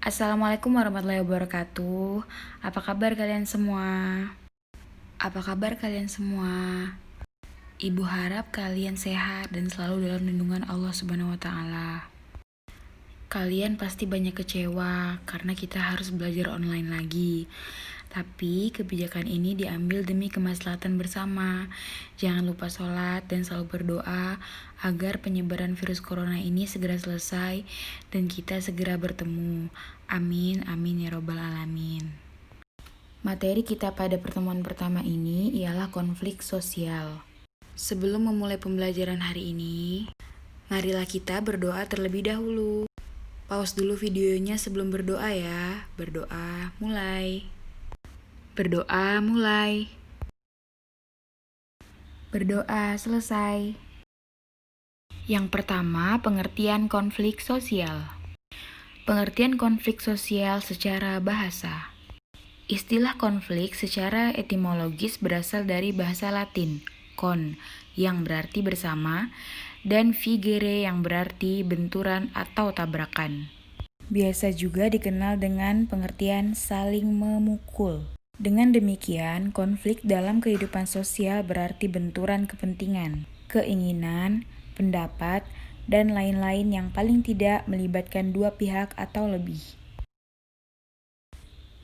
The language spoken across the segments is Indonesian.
Assalamualaikum warahmatullahi wabarakatuh. Apa kabar kalian semua? Apa kabar kalian semua? Ibu harap kalian sehat dan selalu dalam lindungan Allah Subhanahu wa taala. Kalian pasti banyak kecewa karena kita harus belajar online lagi. Tapi kebijakan ini diambil demi kemaslahatan bersama. Jangan lupa sholat dan selalu berdoa agar penyebaran virus corona ini segera selesai dan kita segera bertemu. Amin, amin ya robbal alamin. Materi kita pada pertemuan pertama ini ialah konflik sosial. Sebelum memulai pembelajaran hari ini, marilah kita berdoa terlebih dahulu. Pause dulu videonya sebelum berdoa ya. Berdoa, mulai. Berdoa, mulai. Berdoa, selesai. Yang pertama, pengertian konflik sosial. Pengertian konflik sosial secara bahasa. Istilah konflik secara etimologis berasal dari bahasa Latin, con, yang berarti bersama, dan vigere yang berarti benturan atau tabrakan. Biasa juga dikenal dengan pengertian saling memukul. Dengan demikian, konflik dalam kehidupan sosial berarti benturan kepentingan, keinginan, pendapat, dan lain-lain yang paling tidak melibatkan dua pihak atau lebih.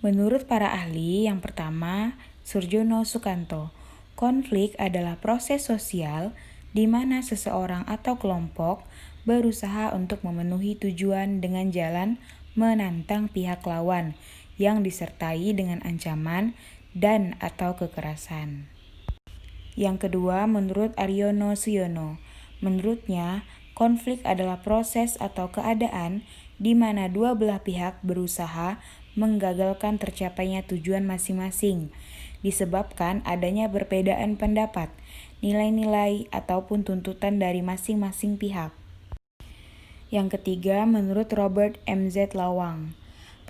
Menurut para ahli, yang pertama, Surjono Sukanto, konflik adalah proses sosial di mana seseorang atau kelompok berusaha untuk memenuhi tujuan dengan jalan menantang pihak lawan yang disertai dengan ancaman dan atau kekerasan. Yang kedua, menurut Aryono Suyono, menurutnya konflik adalah proses atau keadaan di mana dua belah pihak berusaha menggagalkan tercapainya tujuan masing-masing, disebabkan adanya perbedaan pendapat, nilai-nilai, ataupun tuntutan dari masing-masing pihak. Yang ketiga, menurut Robert M.Z. Lawang,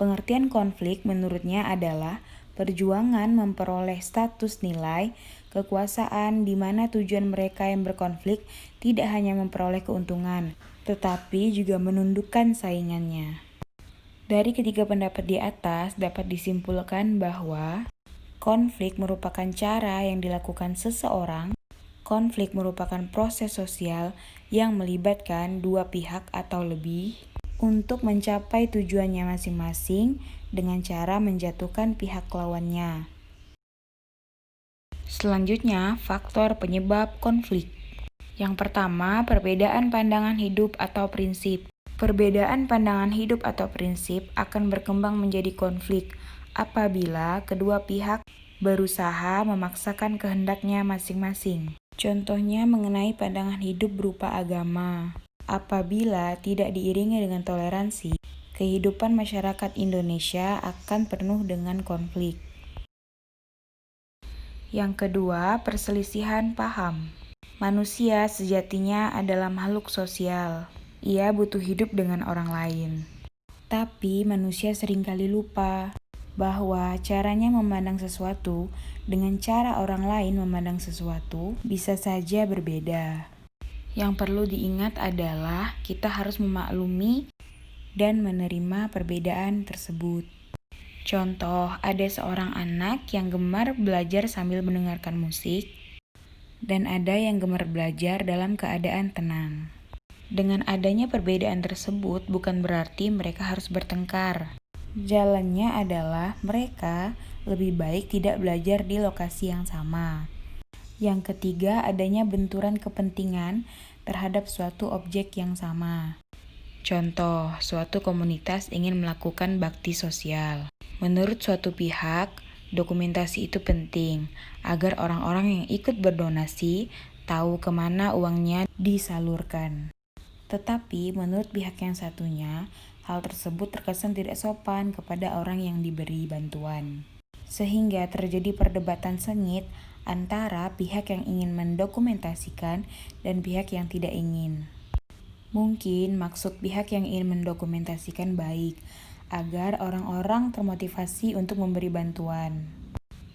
pengertian konflik menurutnya adalah perjuangan memperoleh status nilai kekuasaan di mana tujuan mereka yang berkonflik tidak hanya memperoleh keuntungan, tetapi juga menundukkan saingannya. Dari ketiga pendapat di atas dapat disimpulkan bahwa konflik merupakan cara yang dilakukan seseorang. Konflik merupakan proses sosial yang melibatkan dua pihak atau lebih untuk mencapai tujuannya masing-masing dengan cara menjatuhkan pihak lawannya. Selanjutnya, faktor penyebab konflik. Yang pertama, perbedaan pandangan hidup atau prinsip. Perbedaan pandangan hidup atau prinsip akan berkembang menjadi konflik apabila kedua pihak berusaha memaksakan kehendaknya masing-masing. Contohnya mengenai pandangan hidup berupa agama. Apabila tidak diiringi dengan toleransi, kehidupan masyarakat Indonesia akan penuh dengan konflik. Yang kedua, perselisihan paham. Manusia sejatinya adalah makhluk sosial. Ia butuh hidup dengan orang lain. Tapi manusia seringkali lupa bahwa caranya memandang sesuatu dengan cara orang lain memandang sesuatu bisa saja berbeda. Yang perlu diingat adalah kita harus memaklumi dan menerima perbedaan tersebut. Contoh, ada seorang anak yang gemar belajar sambil mendengarkan musik, dan ada yang gemar belajar dalam keadaan tenang. Dengan adanya perbedaan tersebut bukan berarti mereka harus bertengkar. Jalannya adalah mereka lebih baik tidak belajar di lokasi yang sama. Yang ketiga, adanya benturan kepentingan terhadap suatu objek yang sama. Contoh, suatu komunitas ingin melakukan bakti sosial. Menurut suatu pihak, dokumentasi itu penting agar orang-orang yang ikut berdonasi tahu kemana uangnya disalurkan. Tetapi menurut pihak yang satunya, hal tersebut terkesan tidak sopan kepada orang yang diberi bantuan. Sehingga terjadi perdebatan sengit antara pihak yang ingin mendokumentasikan dan pihak yang tidak ingin. Mungkin maksud pihak yang ingin mendokumentasikan baik, agar orang-orang termotivasi untuk memberi bantuan.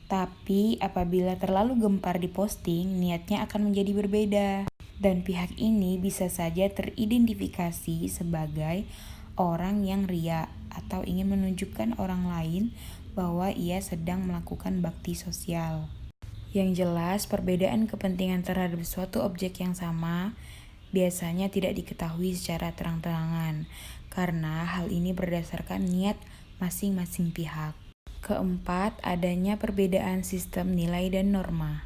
Tapi apabila terlalu gempar diposting, niatnya akan menjadi berbeda. Dan pihak ini bisa saja teridentifikasi sebagai orang yang ria atau ingin menunjukkan orang lain bahwa ia sedang melakukan bakti sosial. Yang jelas, perbedaan kepentingan terhadap suatu objek yang sama biasanya tidak diketahui secara terang-terangan, karena hal ini berdasarkan niat masing-masing pihak. Keempat, adanya perbedaan sistem nilai dan norma.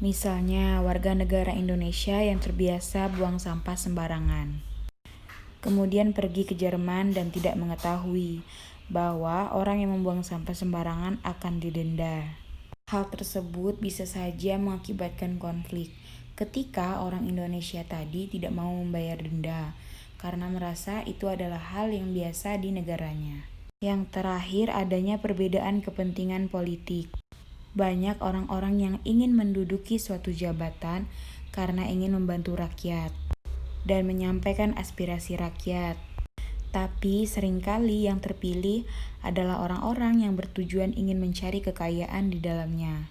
Misalnya, warga negara Indonesia yang terbiasa buang sampah sembarangan, kemudian pergi ke Jerman dan tidak mengetahui bahwa orang yang membuang sampah sembarangan akan didenda. Hal tersebut bisa saja mengakibatkan konflik ketika orang Indonesia tadi tidak mau membayar denda karena merasa itu adalah hal yang biasa di negaranya. Yang terakhir, adanya perbedaan kepentingan politik. Banyak orang-orang yang ingin menduduki suatu jabatan karena ingin membantu rakyat dan menyampaikan aspirasi rakyat. Tapi seringkali yang terpilih adalah orang-orang yang bertujuan ingin mencari kekayaan di dalamnya.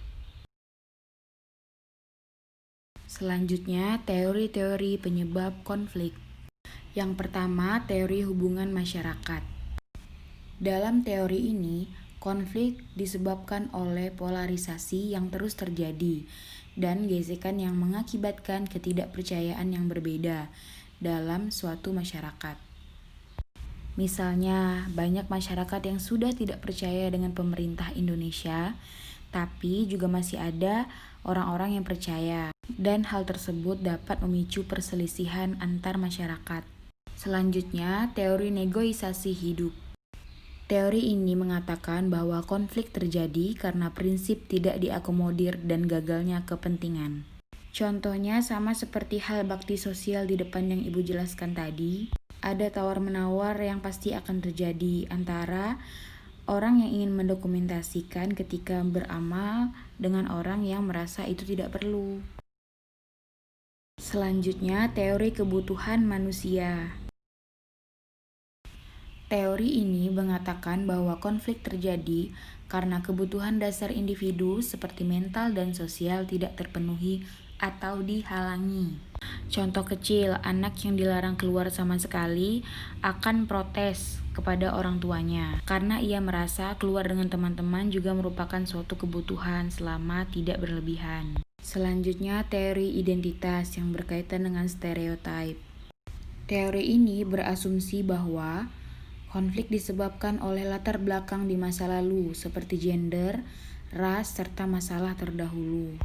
Selanjutnya, teori-teori penyebab konflik. Yang pertama, teori hubungan masyarakat. Dalam teori ini, konflik disebabkan oleh polarisasi yang terus terjadi dan gesekan yang mengakibatkan ketidakpercayaan yang berbeda dalam suatu masyarakat. Misalnya, banyak masyarakat yang sudah tidak percaya dengan pemerintah Indonesia, tapi juga masih ada orang-orang yang percaya, dan hal tersebut dapat memicu perselisihan antar masyarakat. Selanjutnya, teori negosiasi hidup. Teori ini mengatakan bahwa konflik terjadi karena prinsip tidak diakomodir dan gagalnya kepentingan. Contohnya sama seperti hal bakti sosial di depan yang Ibu jelaskan tadi. Ada tawar-menawar yang pasti akan terjadi antara orang yang ingin mendokumentasikan ketika beramal dengan orang yang merasa itu tidak perlu. Selanjutnya, teori kebutuhan manusia. Teori ini mengatakan bahwa konflik terjadi karena kebutuhan dasar individu seperti mental dan sosial tidak terpenuhi atau dihalangi. Contoh kecil, anak yang dilarang keluar sama sekali akan protes kepada orang tuanya karena ia merasa keluar dengan teman-teman juga merupakan suatu kebutuhan selama tidak berlebihan. Selanjutnya, teori identitas yang berkaitan dengan stereotip. Teori ini berasumsi bahwa konflik disebabkan oleh latar belakang di masa lalu seperti gender, ras, serta masalah terdahulu.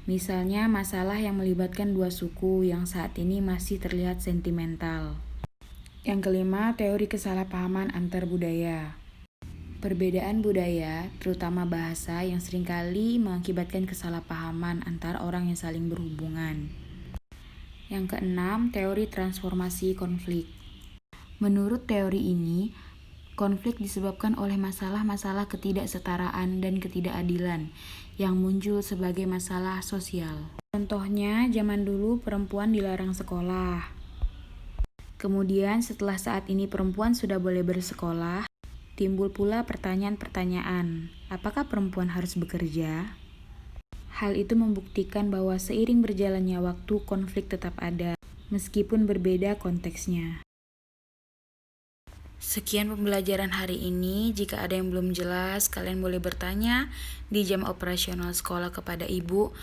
Misalnya masalah yang melibatkan dua suku yang saat ini masih terlihat sentimental. Yang kelima, teori kesalahpahaman antar budaya. Perbedaan budaya, terutama bahasa, yang seringkali mengakibatkan kesalahpahaman antar orang yang saling berhubungan. Yang keenam, teori transformasi konflik. Menurut teori ini, konflik disebabkan oleh masalah-masalah ketidaksetaraan dan ketidakadilan yang muncul sebagai masalah sosial. Contohnya, zaman dulu perempuan dilarang sekolah. Kemudian setelah saat ini perempuan sudah boleh bersekolah, timbul pula pertanyaan-pertanyaan, apakah perempuan harus bekerja? Hal itu membuktikan bahwa seiring berjalannya waktu konflik tetap ada, meskipun berbeda konteksnya. Sekian pembelajaran hari ini. Jika ada yang belum jelas, kalian boleh bertanya di jam operasional sekolah kepada ibu.